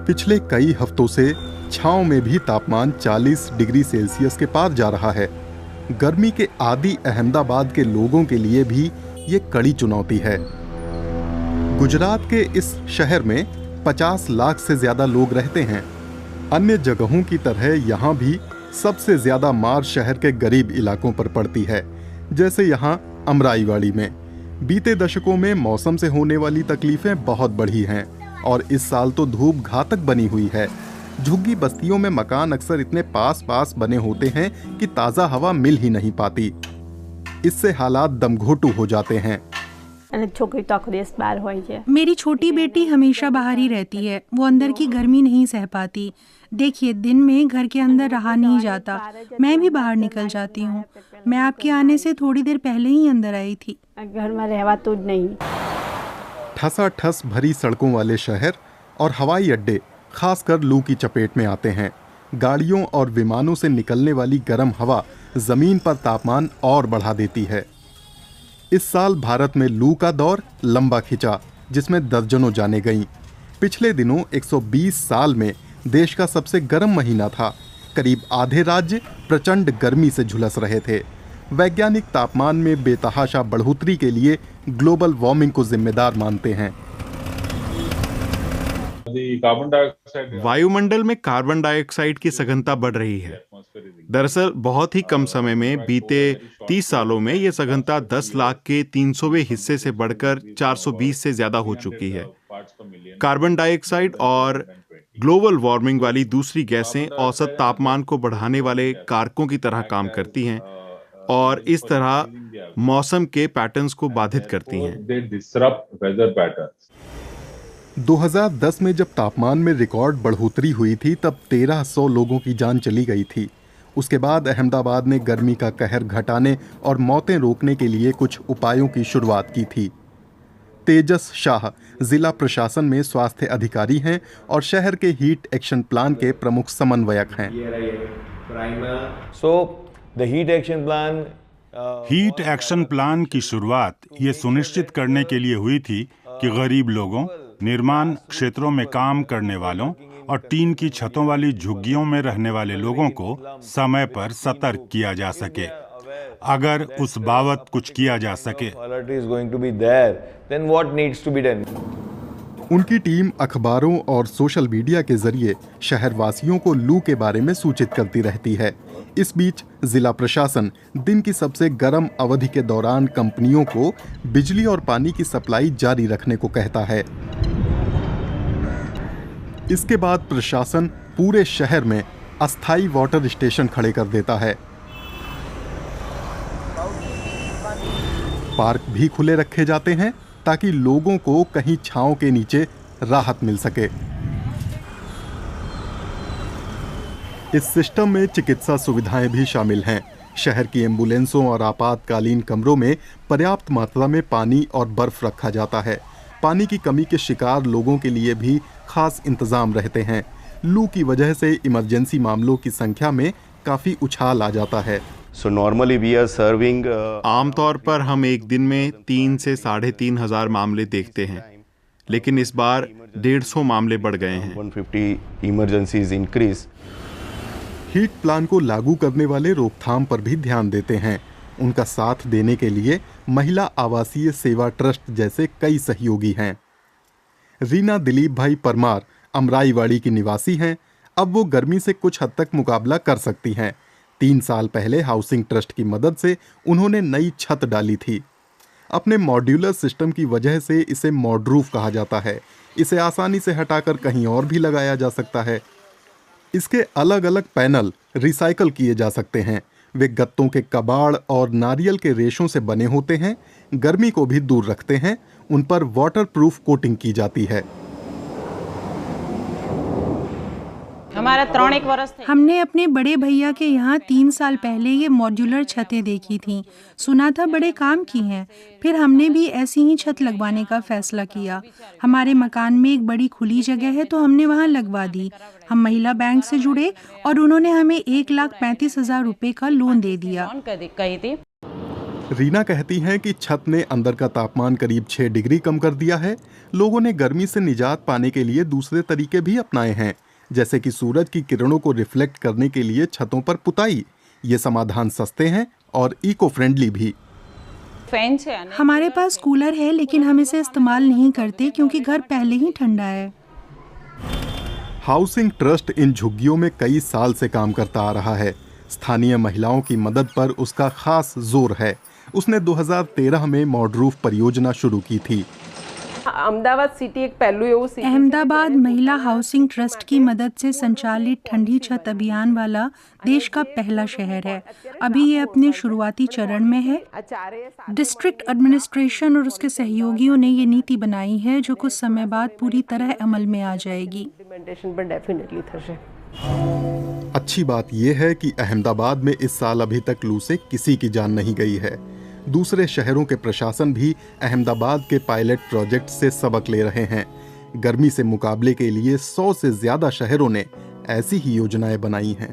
पिछले कई हफ्तों से छांव में भी तापमान 40 डिग्री सेल्सियस के पार जा रहा है। गर्मी के आदी अहमदाबाद के लोगों के लिए भी ये कड़ी चुनौती है। गुजरात के इस शहर में 50 लाख से ज्यादा लोग रहते हैं। अन्य जगहों की तरह यहाँ भी सबसे ज्यादा मार शहर के गरीब इलाकों पर पड़ती है, जैसे यहाँ अमराईवाड़ी में। बीते दशकों में मौसम से होने वाली तकलीफें बहुत बढ़ी हैं और इस साल तो धूप घातक बनी हुई है। झुग्गी बस्तियों में मकान अक्सर इतने पास पास बने होते हैं कि ताज़ा हवा मिल ही नहीं पाती। इससे हालात दमघोटू हो जाते हैं। मेरी छोटी बेटी हमेशा बाहर ही रहती है। वो अंदर की गर्मी नहीं सह पाती। देखिए, दिन में घर के अंदर रहा नहीं जाता। मैं भी बाहर निकल जाती हूँ। मैं आपके आने से थोड़ी देर पहले ही अंदर आई थी। घर में रहवा तो नहीं। ठसाठस भरी सड़कों वाले शहर और हवाई अड्डे खासकर लू की चपेट में आते हैं। गाड़ियों और विमानों से निकलने वाली गर्म हवा जमीन पर तापमान और बढ़ा देती है। इस साल भारत में लू का दौर लंबा खिंचा, जिसमें दर्जनों जानें गईं। पिछले दिनों 120 साल में देश का सबसे गर्म महीना था। करीब आधे राज्य प्रचंड गर्मी से झुलस रहे थे। वैज्ञानिक तापमान में बेतहाशा बढ़ोतरी के लिए ग्लोबल वार्मिंग को जिम्मेदार मानते हैं। वायुमंडल में कार्बन डाइऑक्साइड की सघनता बढ़ रही है। दरअसल बहुत ही कम समय में बीते 30 सालों में ये सघनता 10 लाख के 300वें हिस्से से बढ़कर 420 से ज्यादा हो चुकी है। कार्बन डाइऑक्साइड और ग्लोबल वार्मिंग वाली दूसरी गैसें औसत तापमान को बढ़ाने वाले कारकों की तरह काम करती हैं और इस तरह मौसम के पैटर्न्स को बाधित करती हैं। 2010 में जब तापमान में रिकॉर्ड बढ़ोतरी हुई थी, तब 1300 लोगों की जान चली गई थी। उसके बाद अहमदाबाद ने गर्मी का कहर घटाने और मौतें रोकने के लिए कुछ उपायों की शुरुआत की थी। तेजस शाह जिला प्रशासन में स्वास्थ्य अधिकारी हैं और शहर के हीट एक्शन प्लान के प्रमुख समन्वयक हैं। हीट एक्शन प्लान की शुरुआत ये सुनिश्चित करने के लिए हुई थी कि गरीब लोगों, निर्माण क्षेत्रों में काम करने वालों और टीन की छतों वाली झुग्गियों में रहने वाले लोगों को समय पर सतर्क किया जा सके। अगर उस बाबत कुछ किया जा सके। उनकी टीम अखबारों और सोशल मीडिया के जरिए शहरवासियों को लू के बारे में सूचित करती रहती है। इस बीच जिला प्रशासन दिन की सबसे गर्म अवधि के दौरान कंपनियों को बिजली और पानी की सप्लाई जारी रखने को कहता है। इसके बाद प्रशासन पूरे शहर में अस्थायी वाटर स्टेशन खड़े कर देता है। पार्क भी खुले रखे जाते हैं ताकि लोगों को कहीं छांव के नीचे राहत मिल सके। इस सिस्टम में चिकित्सा सुविधाएं भी शामिल हैं। शहर की एम्बुलेंसों और आपातकालीन कमरों में पर्याप्त मात्रा में पानी और बर्फ रखा जाता है। पानी की कमी के शिकार लोगों के लिए भी खास इंतजाम रहते हैं। लू की वजह से इमरजेंसी मामलों की संख्या में काफ़ी उछाल आ जाता है। So normally we are serving आमतौर पर हम एक दिन में 3 से 3,500 मामले देखते हैं, लेकिन इस बार 150 मामले बढ़ गए हैं। 150 emergencies increase। हीट प्लान को लागू करने वाले रोकथाम पर भी ध्यान देते हैं। उनका साथ देने के लिए महिला आवासीय सेवा ट्रस्ट जैसे कई सहयोगी हैं। रीना दिलीप भाई परमार अमराईवाड़ी की निवासी हैं। अब वो गर्मी से कुछ हद तक मुकाबला कर सकती हैं। 3 साल पहले हाउसिंग ट्रस्ट की मदद से उन्होंने नई छत डाली थी। अपने मॉड्यूलर सिस्टम की वजह से इसे मॉडरूफ कहा जाता है। इसे आसानी से हटाकर कहीं और भी लगाया जा सकता है। इसके अलग अलग पैनल रिसाइकल किए जा सकते हैं। वे गत्तों के कबाड़ और नारियल के रेशों से बने होते हैं। गर्मी को भी दूर रखते हैं। उन पर वाटरप्रूफ कोटिंग की जाती है। हमारा 3 वर्ष थे। हमने अपने बड़े भैया के यहाँ 3 साल पहले ये मॉड्यूलर छतें देखी थीं। सुना था बड़े काम की हैं। फिर हमने भी ऐसी ही छत लगवाने का फैसला किया। हमारे मकान में एक बड़ी खुली जगह है तो हमने वहाँ लगवा दी। हम महिला बैंक से जुड़े और उन्होंने हमें 1,35,000 रुपए का लोन दे दिया। रीना कहती हैं कि छत ने अंदर का तापमान करीब 6 डिग्री कम कर दिया है। लोगों ने गर्मी से निजात पाने के लिए दूसरे तरीके भी अपनाए हैं, जैसे कि सूरज की किरणों को रिफ्लेक्ट करने के लिए छतों पर पुताई। ये समाधान सस्ते हैं और इको फ्रेंडली भी। फैन से आने हमारे पास कूलर है लेकिन हम इसे इस्तेमाल नहीं करते क्योंकि घर पहले ही ठंडा है। हाउसिंग ट्रस्ट इन झुग्गियों में कई साल से काम करता आ रहा है। स्थानीय महिलाओं की मदद पर उसका खास जोर है। उसने 2013 में मॉडरूफ परियोजना शुरू की थी। અમદાવાદ સિટી એક પહેલું એવું સિટી अहमदाबाद महिला हाउसिंग ट्रस्ट की मदद से संचालित ठंडी छत अभियान वाला देश का पहला शहर है। अभी ये अपने शुरुआती चरण में है। આ ચારેય डिस्ट्रिक्ट एडमिनिस्ट्रेशन और उसके सहयोगियों ने ये नीति बनाई है जो कुछ समय बाद पूरी तरह अमल में आ जाएगी। ઇમ્પ્લિમેન્ટેશન પણ ડેફિનેટલી થશે। अच्छी बात यह है कि अहमदाबाद में इस साल अभी तक लू से किसी की जान नहीं गई है। दूसरे शहरों के प्रशासन भी अहमदाबाद के पायलट प्रोजेक्ट से सबक ले रहे हैं। गर्मी से मुकाबले के लिए 100 से ज्यादा शहरों ने ऐसी ही योजनाएं बनाई हैं।